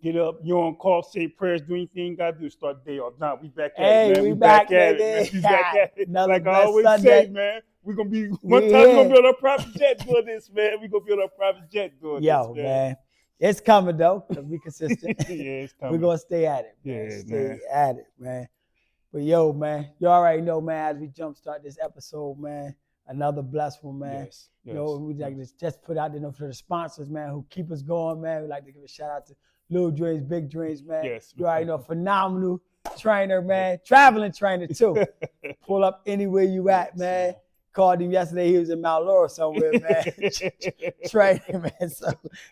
get up, you on call, say prayers, do anything you gotta do, start the day off. Nah, we back at Hey, it, man. we We back back, at nigga. it, man. We back at it. Another Like I blessed always Sunday. say, man, we're gonna be We one time we're gonna here. build a private jet doing this, man. We gonna build a private jet doing Yo, this, man. It's coming though, because we consistent. Yeah, it's We're coming. gonna stay at it, man. Yeah, Stay man. at it, man. But yo, man, you already know, man, as we jumpstart this episode, man, another blessed one, man. Yes. You know, we like to just put out there, you know, for the sponsors, man, who keep us going, man. We like to give a shout out to Little Dreams, Big Dreams, man. Yes. You already know, phenomenal trainer, man. Traveling trainer, too. Pull up anywhere you at, man. Called him yesterday. He was in Mount Laurel somewhere, man. Training, man.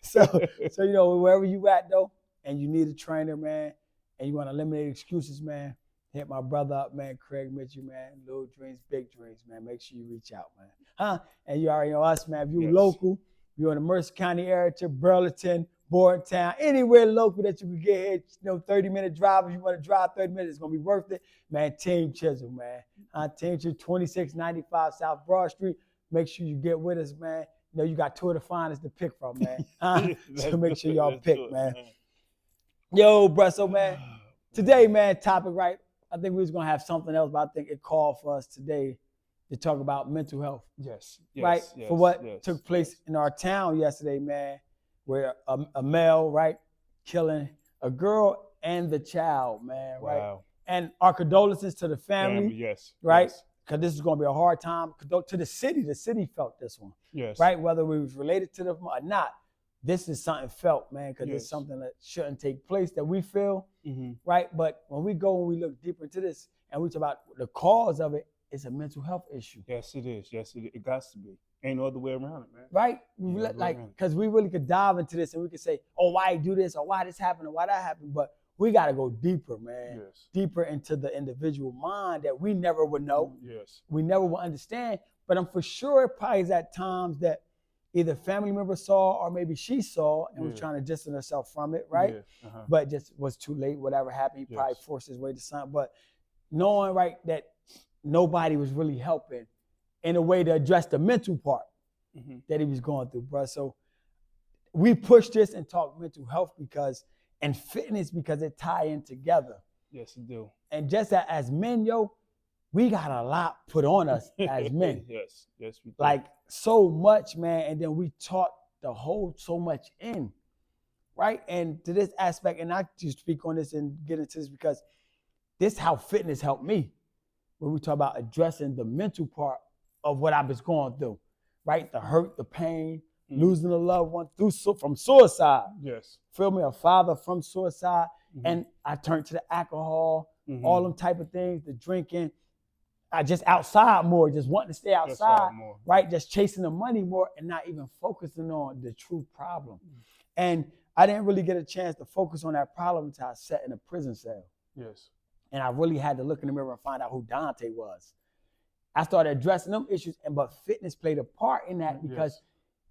So, you know, wherever you at, though, and you need a trainer, man, and you want to eliminate excuses, man, hit my brother up, man, Craig Mitchell, man. Little Dreams, Big Dreams, man. Make sure you reach out, man. And you already know us, man. If you're local, you're in the Mercer County area, to Burlington, Bordentown, anywhere local that you can get here, you know, 30-minute drive. If you want to drive 30 minutes, it's going to be worth it. Man, Team Chisel, man. Team Chisel, 2695 South Broad Street. Make sure you get with us, man. You know, you got two of the finest to pick from, man. So make sure y'all pick, man. Yo, bro, so, man, today, man, topic, right? I think we was going to have something else, but I think it called for us today to talk about mental health. Yes. Right? For what took place in our town yesterday, man, where a male, right, killing a girl and the child, man, right? Wow. And our condolences to the family, yes. right? Because this is going to be a hard time. To the city felt this one, yes, right? Whether we was related to them or not, this is something felt, man, because it's something that shouldn't take place that we feel, right? But when we look deeper into this and we talk about the cause of it, it's a mental health issue. Yes, it is. Yes, it is. It got to be. Ain't no other way around it, man. Right? Because we really could dive into this and we could say, oh, why you do this or why this happened or why that happened. But we got to go deeper, man. Yes. Deeper into the individual mind that we never would know. Yes. We never would understand. But I'm for sure it probably is at times that either family member saw or maybe she saw and was trying to distance herself from it, right? Yeah. But just was too late, whatever happened. He probably forced his way to something. But knowing, right, that nobody was really helping in a way to address the mental part that he was going through, bro. So we push this and talk mental health and fitness because it tie in together. Yes, it do. And just as men, yo, we got a lot put on us as men. Yes, we do. Like so much, man. And then we taught to hold so much in, right? And to this aspect, and I just speak on this and get into this because this is how fitness helped me. When we talk about addressing the mental part of what I was going through, right? The hurt, the pain, losing a loved one from suicide. Yes. Feel me? A father from suicide. And I turned to the alcohol, all them type of things, the drinking. I just outside more, just wanting to stay outside, right? Just chasing the money more and not even focusing on the true problem. And I didn't really get a chance to focus on that problem until I sat in a prison cell. Yes. And I really had to look in the mirror and find out who Dante was. I started addressing them issues, but fitness played a part in that because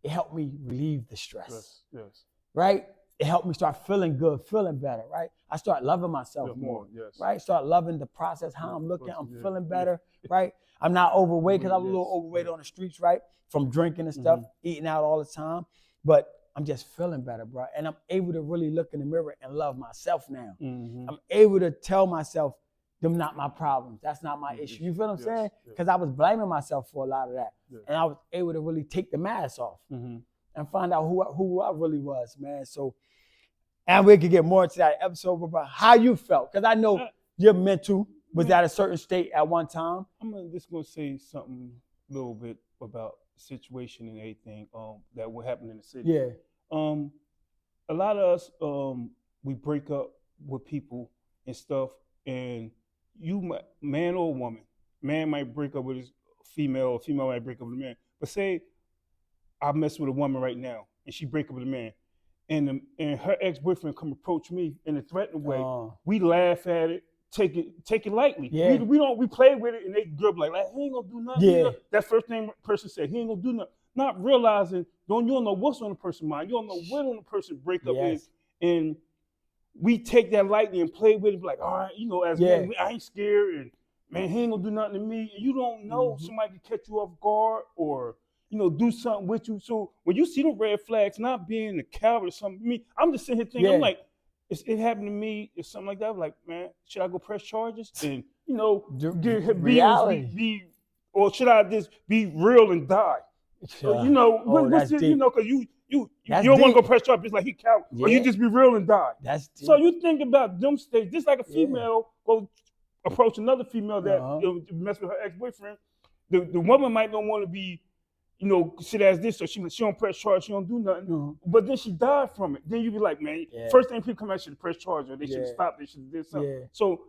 it helped me relieve the stress. Yes. Right? It helped me start feeling good, feeling better, right? I start loving myself more, right? Start loving the process, how I'm looking, I'm feeling better, right? I'm not overweight because I'm a little overweight on the streets, right? From drinking and stuff, eating out all the time. But I'm just feeling better, bro. And I'm able to really look in the mirror and love myself now. I'm able to tell myself, them not my problems. That's not my issue. You feel what I'm saying? Because I was blaming myself for a lot of that. And I was able to really take the mask off and find out who I really was, man. So, and we could get more into that episode about how you felt. Because I know your mental was at a certain state at one time. I'm just going to say something a little bit about the situation and everything that will happen in the city. Yeah. A lot of us, we break up with people and stuff, and man or woman, man might break up with his female, or female might break up with a man. But say I mess with a woman right now, and she break up with a man, and her ex-boyfriend come approach me in a threatening way. We laugh at it, take it lightly. Yeah. We play with it, and they grub like he ain't gonna do nothing. Yeah. That first thing person said, he ain't gonna do nothing. Not realizing, you don't know what's on the person's mind. You don't know what on the person breakup is, and we take that lightly and play with it, like, all right, as men, I ain't scared, and man, he ain't gonna do nothing to me. And you don't know somebody can catch you off guard or do something with you. So when you see the red flags, not being a coward or something, I'm just sitting here thinking, I'm like, it happened to me. It's something like that. I'm like, man, should I go press charges and Reality. or should I just be real and die? Oh, What's that's this? deep. Because you That's don't want to deep. go press charges like he count, or you Yeah, just be real and die. that's So deep. you think about them stages, just like a Yeah. female go approach another female that mess with her ex-boyfriend. The woman might not want to be, sit as this, so she don't press charge, she don't do nothing. But then she died from it. Then you be like, man, first thing people come out, should press charge, or they should stop, they should do something. Yeah. So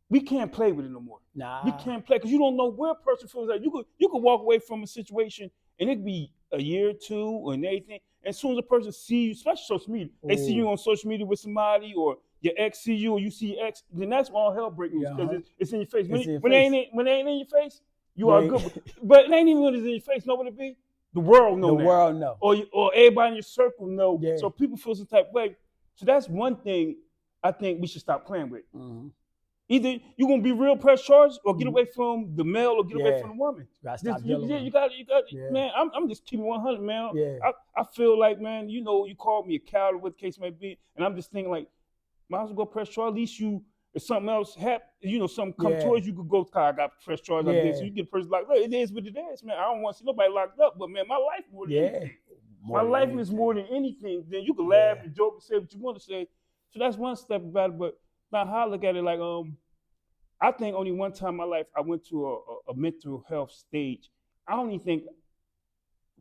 we can't play with it no more. Nah. We can't play because you don't know where a person feels like. You could walk away from a situation and it could be a year or two and everything. And as soon as a person see you, especially social media, they see you on social media with somebody, or your ex see you, or you see your ex, then that's when all hell breaks loose because it's in your face. When it ain't in your face, you are good. But it ain't even when it's in your face. Know what it be? The world know. The world know. Or everybody in your circle know. Yeah. So people feel some type of way. So that's one thing I think we should stop playing with. Mm-hmm. Either you're gonna be real press charged or get away from the male or get away from the woman. You got man, I'm just keeping 100, man. Yeah. I feel like, man, you called me a coward, what the case may be, and I'm just thinking like, might as well go press charge. At least if something else happens, something come towards you, could go, I got press charge like this. So you get a person locked up. It is what it is, man. I don't want to see nobody locked up, but man, my life more than anything. My life is more than anything. Then you can laugh and joke and say what you want to say. So that's one step about it. But now how I look at it, like, I think only one time in my life I went to a mental health stage. I don't even think,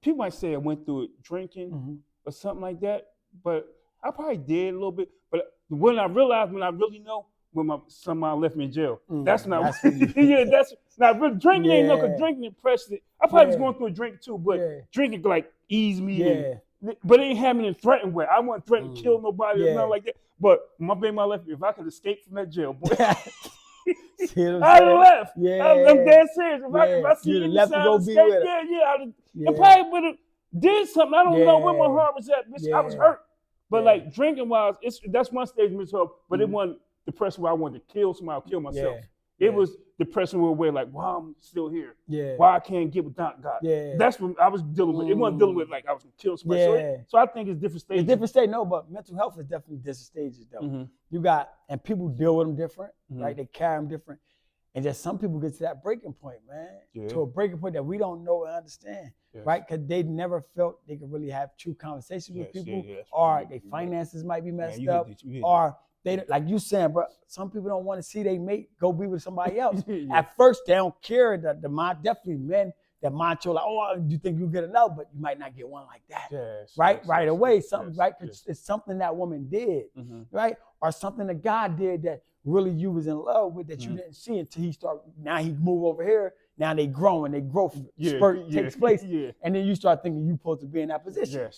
people might say I went through it drinking or something like that, but I probably did a little bit. But when I realized, when I really know, when somebody left me in jail, that's not that's not really drinking. Ain't no, because drinking impressed it. I probably was going through a drink too, but drinking could like ease me. But it ain't having it threatened with. I wasn't threatened to kill nobody or nothing like that. But my baby, my left me. If I could escape from that jail, boy. I left. I'm dead serious. If I see you left to go be with I probably would have did something. I don't know where my heart was at. I was hurt. But like drinking wise, that's one stage of mental health. But it wasn't depression where I wanted to kill somebody or kill myself. It was depression where like, why I'm still here. Why I can't get with God. That's what I was dealing with. It wasn't dealing with like I was gonna kill somebody. So I think it's different stages. It's different stages. No, but mental health is definitely different stages though. You got, and people deal with them different, right? They carry them different. And just some people get to that breaking point, man. To a breaking point that we don't know and understand, right? Because they never felt they could really have true conversations with people, or their finances might be messed up, or they, like you saying, bro, some people don't want to see their mate go be with somebody else. At first, they don't care that definitely men that macho, like, oh, you think you get enough, but you might not get one like that, right away. Something, right? It's something that woman did, right? Or something that God did that really you was in love with that you didn't see until he started. Now he move over here. Now they growing, their growth spurt takes place, and then you start thinking you supposed to be in that position,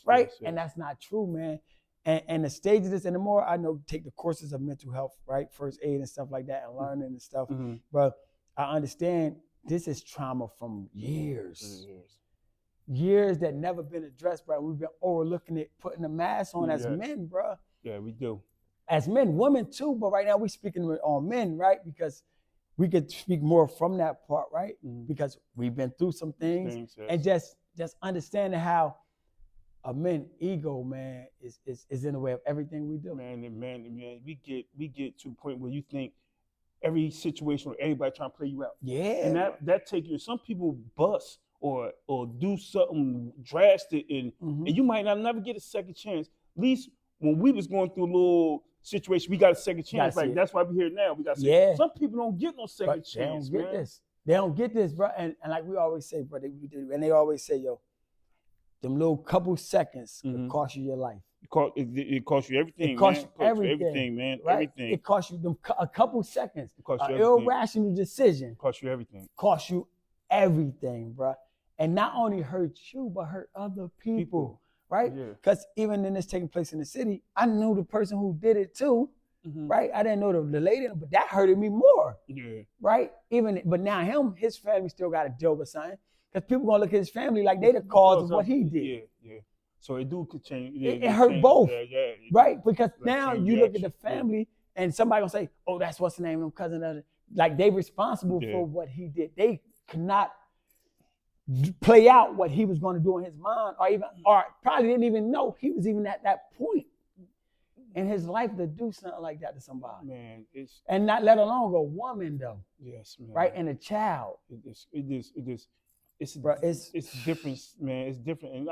right? And that's not true, man. And the stages of this, and the more I know, take the courses of mental health, right, first aid and stuff like that, and learning and stuff. But I understand this is trauma from years that never been addressed, bro. We've been overlooking it, putting a mask on as men, bro. Yeah, we do. As men, women too, but right now we're speaking on men, right? Because we could speak more from that part, right? Because we've been through some things and just understanding how a man's ego, man, is in the way of everything we do. Man, we get to a point where you think every situation where everybody trying to play you out. And that take you. Some people bust or do something drastic, and you might not never get a second chance. At least when we was going through a little situation, we got a second chance. Like that's why we're here now. We got some people don't get no second chance. They don't get this, bro. And like we always say, bro, they always say, yo, them little couple seconds could cost you your life. It costs you everything. It costs you everything, man. Right? Everything. It costs you a couple seconds. It costs you everything. Irrational decision. It costs you everything. Costs you everything, bro. And not only hurt you, but hurt other people. Right? Because even in this taking place in the city, I knew the person who did it too. Right? I didn't know the lady, but that hurted me more. Right? But now his family still got to deal with something. Because people gonna look at his family like they the cause of what he did. So it do change. It hurt both. Right? Because now you look at the family and somebody gonna say, oh, that's what's the name of them cousin of it. Like they responsible for what he did. They cannot play out what he was going to do in his mind, or probably didn't even know he was even at that point. in his life to do something like that to somebody. Man, it's And not let alone a woman though. yes, man. Right? And a child. It's Bro, it's different, man. It's different,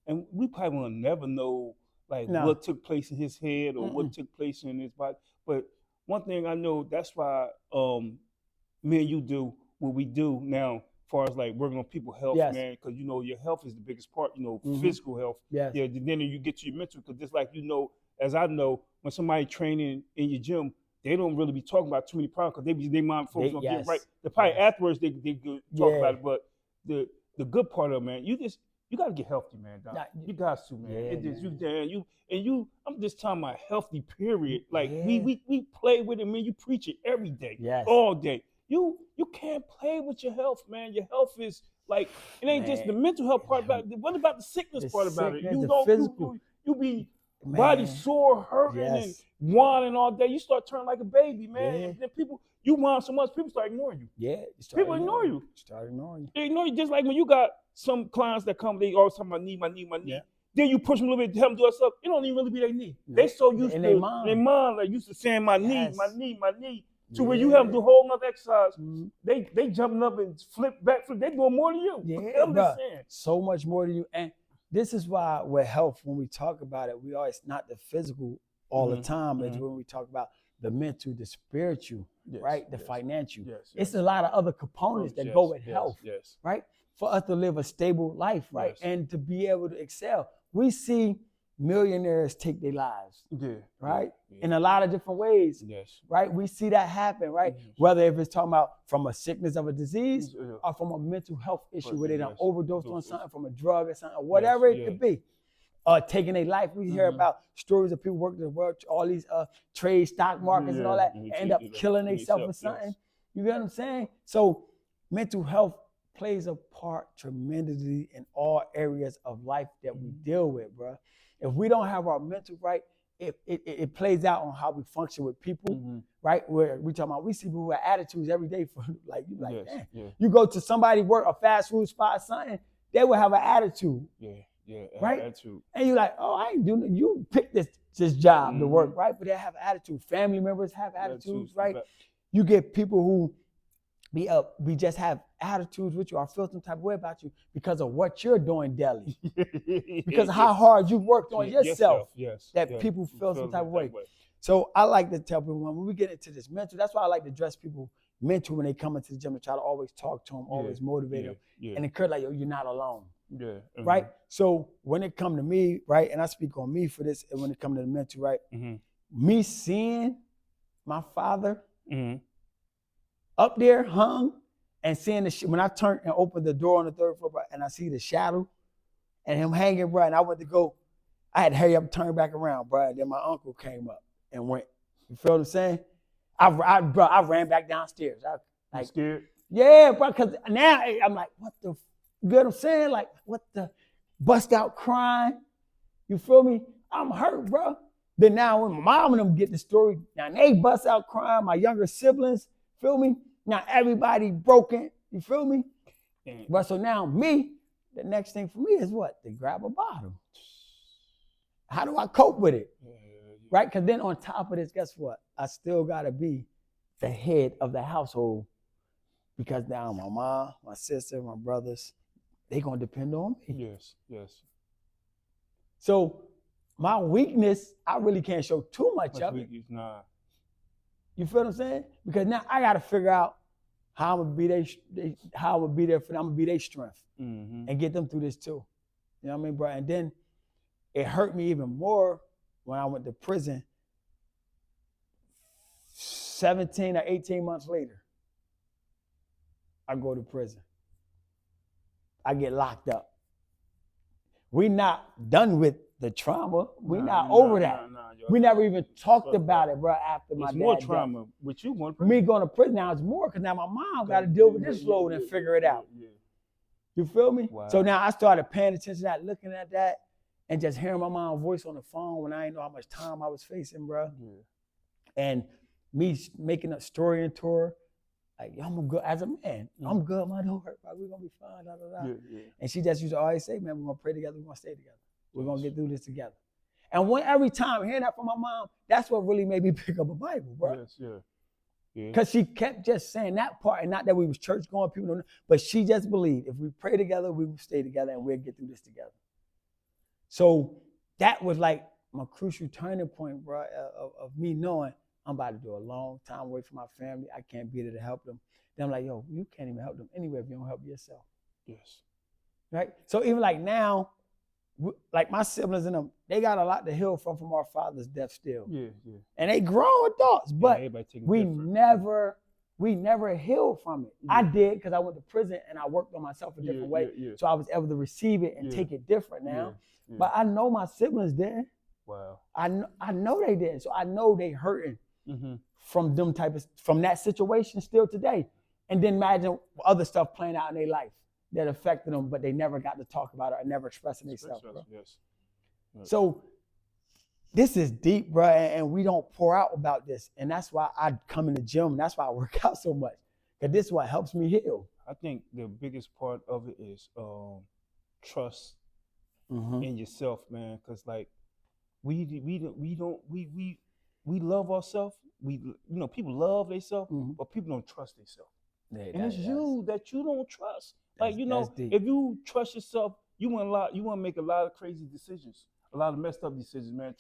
and we probably will never know like No. what took place in his head or Mm-mm. what took place in his body. But one thing I know, that's why me and you do what we do now, as far as like working on people's health, Yes. man, because you know your health is the biggest part. You know, Mhm. physical health. Yes. Yeah. Then you get to your mental, because just like as I know, when somebody training in your gym, they don't really be talking about too many problems because they mind focused on getting yes. right. The probably Yes. afterwards they could talk Yeah. about it, but the good part of it, man, you got to get healthy, man. Doc. Nah, You got to, man. yeah, It is man. you. I'm just talking about healthy. Period. Like Yeah. we play with it, man. You preach it every day, Yes. all day. You can't play with your health, man. Your health is like it ain't just the Man. mental health part about it. What about the sickness The part about it? sickness, You the don't physical. you be Man. body sore, hurting, Yes. and whining all day. You start turning like a baby, man. Yeah. And then you whine so much, people start ignoring you. Yeah. People ignore you. Start ignoring you. They ignore you, just like when you got some clients that come, they always talking about my knee. Yeah. Then you push them a little bit to help them do it stuff. It don't even really be their knee. No. They so used In to their mind. like used to saying my Yes. knee, to where you have them do a whole nother exercise. Mhm. They jumping up and flip. They doing more than you. Yeah, I'm just saying. So much more than you. And this is why with health, when we talk about it, we always not the physical all the time. It's when we talk about the mental, the spiritual, right? The financial. It's a lot of other components that go with health, right? For us to live a stable life, right? And to be able to excel. We see millionaires take their lives, right? In a lot of different ways, right? We see that happen, right? Whether if it's talking about from a sickness of a disease or from a mental health issue where they done overdosed on something, from a drug or something, or whatever it could be. Taking their life. We hear about stories of people working the world, all these trade stock markets and all that, end up killing themselves or something. You get what I'm saying? So mental health plays a part tremendously in all areas of life that we deal with, bro. If we don't have our mental right, it plays out on how we function with people, right? Where we talking about, we see people with attitudes every day for like, you go to somebody work a fast food spot or something, they will have an attitude. Right? Attitude. And you're like, oh, I ain't doing it. You picked this job to work, right? But they have attitude. Family members have attitudes, right? You get people who we just have attitudes with you or feel some type of way about you because of what you're doing daily. Because of how hard you worked on yourself. That people feel some type of way. So I like to tell people when we get into this mental, that's why I like to address people mental when they come into the gym and try to always talk to them, always motivate them, and encourage like, yo, you're not alone. Right? So when it come to me, right, and I speak on me for this, and when it come to the mental, right, me seeing my father up there hung and seeing when I turned and opened the door on the third floor, bro, and I see the shadow and him hanging, bro, and I went to go, I had to hurry up and turn back around, bro, and then my uncle came up and went. You feel what I'm saying? I ran back downstairs. You scared? Yeah, bro, because now I'm like, what the, you get what I'm saying? Like, what the, bust out crying. You feel me? I'm hurt, bro. Then now when my mom and them get the story, now they bust out crying, my younger siblings, feel me? Now everybody broken, you feel me? But so now me, the next thing for me is what? To grab a bottle. How do I cope with it? Right? Because then on top of this, guess what? I still got to be the head of the household because now my mom, my sister, my brothers, they going to depend on me. Yes. So my weakness, I really can't show too much of it. Nah. You feel what I'm saying? Because now I got to figure out how I'm going to be there for them. I'm going to be their strength and get them through this too. You know what I mean, bro? And then it hurt me even more when I went to prison 17 or 18 months later. I go to prison. I get locked up. We not done with the trauma. We not over that. We never even talked about it, bro, after my dad. It's more trauma with you going to prison. Me going to prison now, it's more because now my mom got to deal with this load and figure it out. You feel me? Wow. So now I started paying attention to that, looking at that, and just hearing my mom's voice on the phone when I didn't know how much time I was facing, bro. And me making a story and tour. Like, yo, I'm good as a man. I'm good, man. Don't hurt, bro. We're going to be fine, da, da, da. And she just used to always say, man, we're going to pray together. We're going to stay together. We're going to get through this together. And every time hearing that from my mom, that's what really made me pick up a Bible, bro. Yes, yeah. Yeah. Because she kept just saying that part, and not that we was church going, people don't know, but she just believed if we pray together, we will stay together and we'll get through this together. So that was like my crucial turning point, bro, of me knowing I'm about to do a long time away from my family. I can't be there to help them. Then I'm like, yo, you can't even help them anyway if you don't help yourself. Yes. Right? So even like now, like my siblings and them, they got a lot to heal from our father's death still. Yeah, yeah. And they grown adults, but we never healed from it. Yeah. I did because I went to prison and I worked on myself a different way. Yeah. So I was able to receive it and take it different now. Yeah. But I know my siblings didn't. Wow. I know they didn't. So I know they hurting from from that situation still today. And then imagine other stuff playing out in their life that affected them, but they never got to talk about it or never expressing themselves, bro. Yes. So this is deep, bro, and we don't pour out about this. And that's why I come in the gym. That's why I work out so much. Because this is what helps me heal. I think the biggest part of it is trust in yourself, man. Because like we love ourselves. People love themselves, but people don't trust themselves. Yeah, and it's you that you don't trust. Like, if you trust yourself, you want to make a lot of crazy decisions, a lot of messed up decisions, man.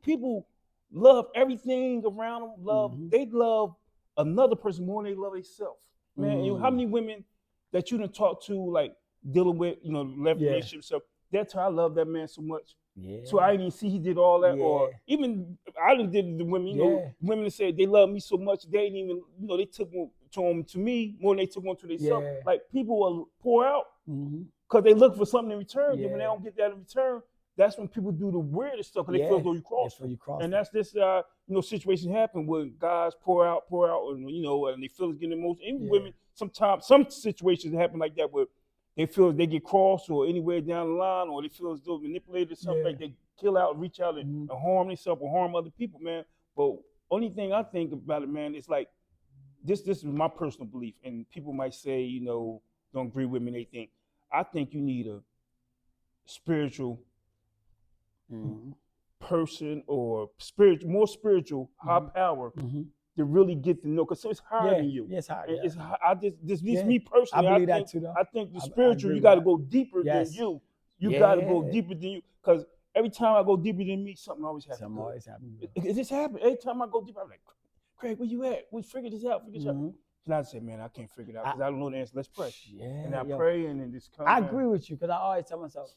People love everything around them. They love another person more than they love themselves, man. And how many women that you done talk to, like dealing with, relationships, so that's how I love that man so much. Yeah. So I didn't even see he did all that, or even I done did the women, women that said they love me so much, they didn't even, they took to me more than they took one to themselves. Yeah. Like people will pour out because they look for something in return. Yeah. When they don't get that in return, that's when people do the weirdest stuff because they feel as though you crossed. And that's this, situation happen where guys pour out, and and they feel it's getting emotional. Even women, sometimes some situations happen like that where they feel they get crossed or anywhere down the line, or they feel as though manipulated or something, like they kill out, reach out and harm themselves or harm other people, man. But only thing I think about it, man, it's like this is my personal belief, and people might say, don't agree with me and they think. I think you need a spiritual person or more spiritual, high power to really get to know, because it's higher than you. Yes, higher. It's me personally. I believe that too, though. I think the spiritual, you got to go deeper than you. You got to go deeper than you, because every time I go deeper than me, something always happens. Something always happens. It just happens. Every time I go deeper, I'm like, Craig, where you at? We figure this out. And I say, man, I can't figure it out because I don't know the answer. Let's pray. And I pray, and then just come. I agree with you, because I always tell myself,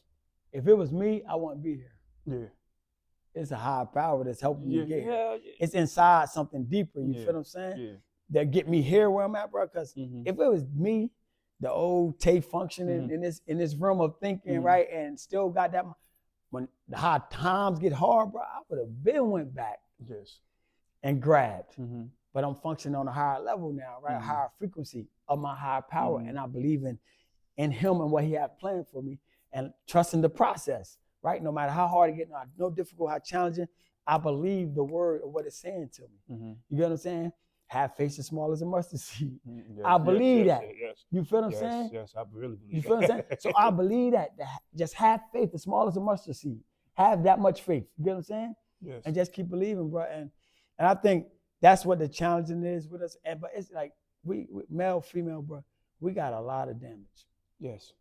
if it was me, I wouldn't be here. Yeah. It's a higher power that's helping me get here. Yeah. It's inside something deeper. You feel what I'm saying? Yeah. That get me here where I'm at, bro. Because if it was me, the old Tay functioning in this realm of thinking, right, and still got that, when the hard times get hard, bro, I would have been went back. Yes. And grabbed. But I'm functioning on a higher level now, right? A higher frequency of my higher power. And I believe in him and what he has planned for me, and trusting the process, right? No matter how hard it gets, no difficult, how challenging, I believe the word of what it's saying to me. You get what I'm saying? Have faith as small as a mustard seed. Yes, I believe that. Yes. You feel what I'm saying? Yes, I really believe You feel what I'm saying? So I believe that. Just have faith as small as a mustard seed. Have that much faith. You get what I'm saying? Yes. And just keep believing, bro. And I think that's what the challenging is with us. But it's like we male, female, bro, we got a lot of damage. Yes.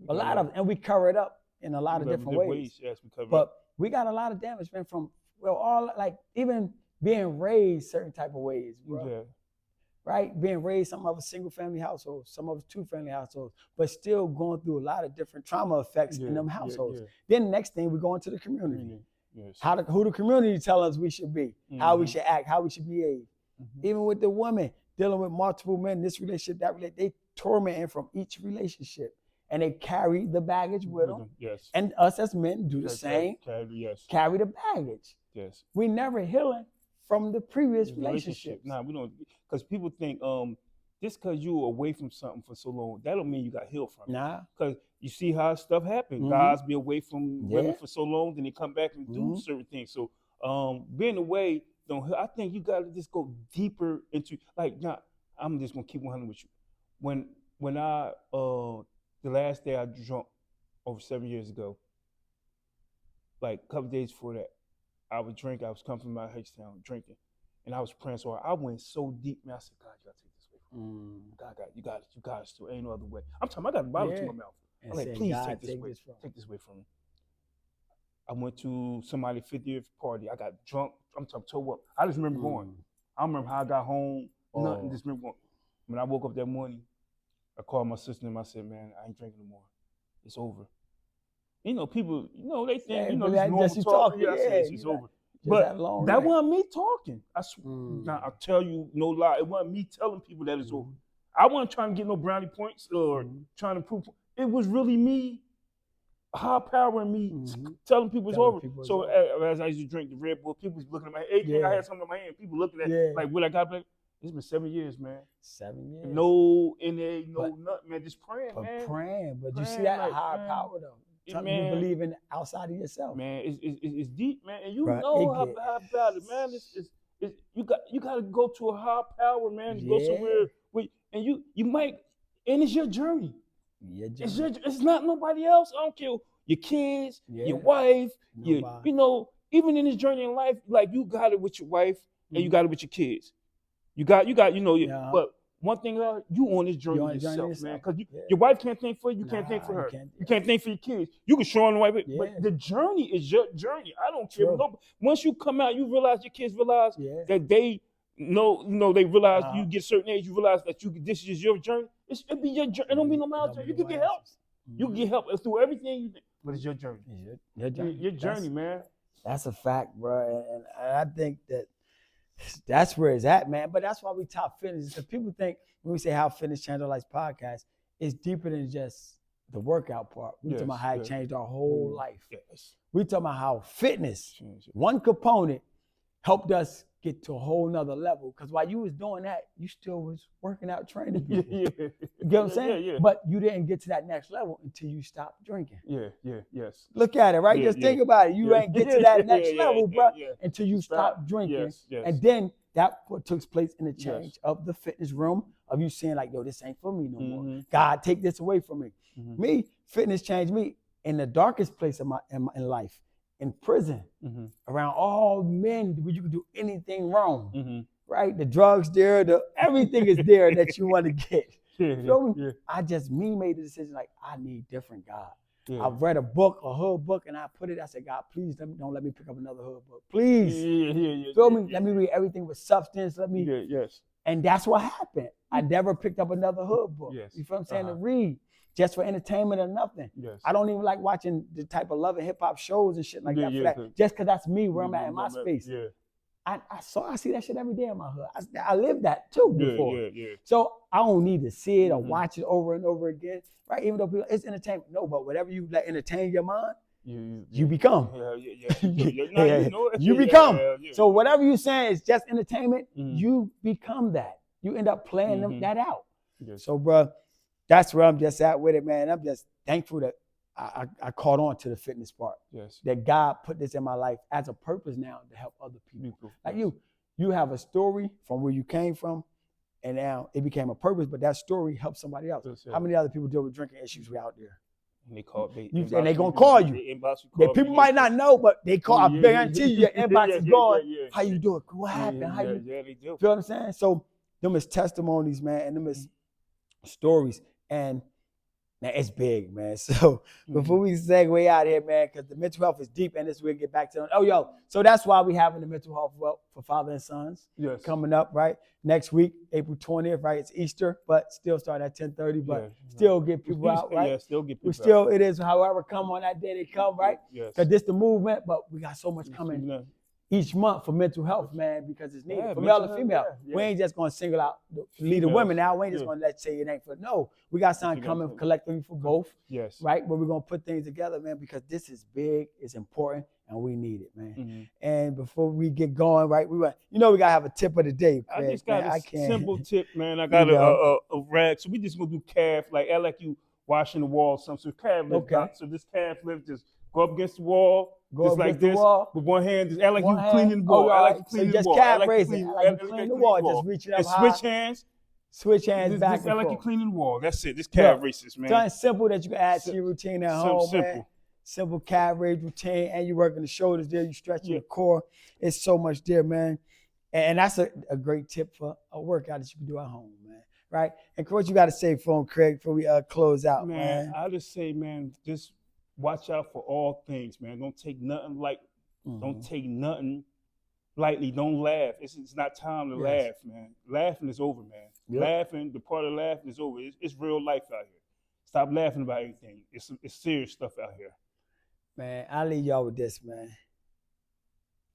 A lot of, and we cover it up in a lot of different ways. Yes, we cover it up. We got a lot of damage, man, from all, like, even being raised certain type of ways, bro. Yeah. Right? Being raised, some of us single family households, some of us 2-family households, but still going through a lot of different trauma effects in them households. Then the next thing, we go into the community. Yes. Who the community tell us we should be, how we should act, how we should behave. Even with the women dealing with multiple men, this relationship, that relationship, they tormenting from each relationship, and they carry the baggage with them. Yes. And us as men do the same. Carry the baggage. Yes. We never healing from the previous relationships. Nah, we don't, because people think just because you were away from something for so long, that don't mean you got healed from it. Nah. Because you see how stuff happens. Guys be away from women for so long, then they come back and do certain things. So being away, I think you got to just go deeper into, like, I'm just going to keep 100 with you. When I, the last day I drunk over 7 years ago, like a couple days before that, I would drink. I was coming from my H-Town drinking, and I was praying so hard. I went so deep, man. I said, God, you gotta take this away from me. God, you got it. Still ain't no other way. I'm talking. I got the bottle to my mouth. And I'm like, saying, please God, take this away. Take this away from me. I went to somebody's 50th party. I got drunk. I'm talking toe up. I just remember going. I don't remember how I got home. Nothing. Just remember going. When I woke up that morning, I called my sister and I said, man, I ain't drinking no more. It's over. You know, people, you know, they think, you know, this normal talk. Yeah, I said, it's over. But that wasn't me talking. Now, I'll tell you no lie. It wasn't me telling people that it's over. I wasn't trying to get no brownie points or trying to prove. It was really me, high power in me, telling people it's over. So as I used to drink the Red Bull, people was looking at my hand. Hey, I had something in my hand. People looking at like what I got. It's been 7 years, man. 7 years. No NA, no nothing, man. Just praying, man. But you see that higher power though. Something you believe in outside of yourself. Man, it's deep, man. And you know how about it, man. You got to go to a high power, man. You go somewhere and you might, and it's your journey. It's not nobody else. I don't care. Your kids, your wife, you know, even in this journey in life, like you got it with your wife and you got it with your kids. You got, you know, but one thing, you on this journey yourself, man. Because your wife can't think for you, you can't think for her. You can't think for your kids. You can show them the way, but the journey is your journey. I don't care. Once you come out, you realize your kids realize that they know, you know, they realize you get a certain age, you realize that this is your journey. It be your journey. It don't be no matter journey. You can get help. You can get help through everything you do, but it's your journey. Your journey, man. That's a fact, bro. And I think that's where it's at, man. But that's why we talk fitness. Because people think when we say how fitness changed our lives podcast, it's deeper than just the workout part. We talking about how it changed our whole life. We talking about how fitness, one component, helped us get to a whole nother level. Because while you was doing that, you still was working out, training people. You get what I'm saying? But you didn't get to that next level until you stopped drinking. Yes. Look at it, right? Just think about it. You ain't get to that next level, bro, until you stop drinking. And then that what took place in the change of the fitness room, of you saying like, yo, this ain't for me no more. God, take this away from me. Me, fitness changed me in the darkest place of in life. In prison, around all men where you can do anything wrong, right? The drugs there, everything is there that you want to get. Feel me? I just made the decision like, I need different, God. I read a hood book, and I said, God, please don't let me pick up another hood book. Please. Feel me? Let me read everything with substance. Let me. And that's what happened. I never picked up another hood book. You feel what I'm saying? To read. Just for entertainment or nothing. I don't even like watching the type of love and hip hop shows and shit like that for that. Just because that's me where I'm at in my space. I see that shit every day in my hood. I lived that too before. So I don't need to see it or watch it over and over again, right? Even though people, it's entertainment. No, but whatever you let entertain your mind, you become. You become. So whatever you're saying is just entertainment, you become that. You end up playing that out. So, bro, that's where I'm just at with it, man. I'm just thankful that I caught on to the fitness part. That God put this in my life as a purpose now to help other people. Like you have a story from where you came from, and now it became a purpose, but that story helps somebody else. How many other people deal with drinking issues out there? And they gonna call you. People might not know, but they call. I guarantee you, your inbox is going. How you doing? What happened? How you? They do. Feel what I'm saying? So them is testimonies, man, and them is stories. And man, it's big, man. So before we segue out here, man, because the mental health is deep, and this we'll get back to it. So that's why we having the mental health for father and sons coming up, right? Next week, April 20th, right? It's Easter, but still start at 10:30, but still get people out, right? Still get people out. It is however come on that day they come, right? Because this the movement, but we got so much coming each month for mental health, man, because it's needed for male and female. We ain't just gonna single out lead the women now. We ain't just gonna say it ain't for we got something coming collectively for both. Right? But we're gonna put things together, man, because this is big, it's important, and we need it, man. And before we get going, right, we gotta have a tip of the day. Craig, I just got a simple tip, man. I got a rag, so we just gonna do calf, like you washing the wall, so calf lift. So this calf lift just go up against the wall. Just like this, with one hand, just act like you cleaning the wall. So just calf raising, like you cleaning the wall, just reaching up high. Switch hands back and forth. Act like you cleaning the wall. That's it. This calf races, man. Something simple that you can add to your routine at home, man. simple calf raise routine, and you're working the shoulders there, you stretching Yeah. the core. It's so much there, man. And that's a great tip for a workout that you can do at home, man. Right? And Coach, you got to say for him, Craig, before we close out, man. I just say, man, just watch out for all things, man. Don't take nothing like, don't take nothing lightly. Don't laugh. It's not time to laugh, man. Laughing is over, man. Yep. Laughing, the part of laughing is over. It's real life out here. Stop laughing about anything. It's serious stuff out here. Man, I'll leave y'all with this, man.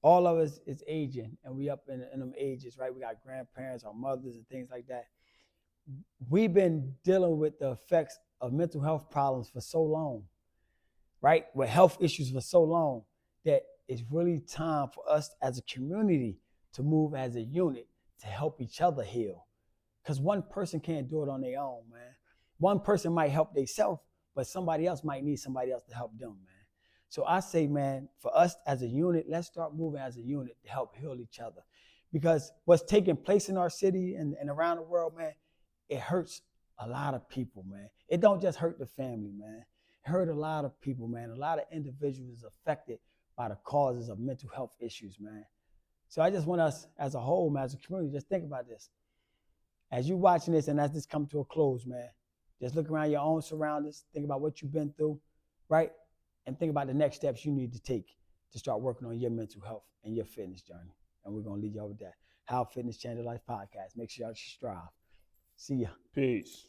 All of us is aging, and we up in them ages, right? We got grandparents, our mothers, and things like that. We've been dealing with the effects of mental health problems for so long, right? With health issues for so long that it's really time for us as a community to move as a unit to help each other heal. Because one person can't do it on their own, man. One person might help themselves, but somebody else might need somebody else to help them, man. So I say, man, for us as a unit, let's start moving as a unit to help heal each other. Because what's taking place in our city and around the world, man, it hurts a lot of people, man. It don't just hurt the family, man. It hurt a lot of people, man. A lot of individuals affected by the causes of mental health issues, man. So I just want us as a whole, man, as a community, just think about this. As you watching this and as this comes to a close, man, just look around your own surroundings, think about what you've been through, right? And think about the next steps you need to take to start working on your mental health and your fitness journey. And we're going to lead you over that. How Fitness Changed Your Life podcast. Make sure y'all strive. See ya. Peace.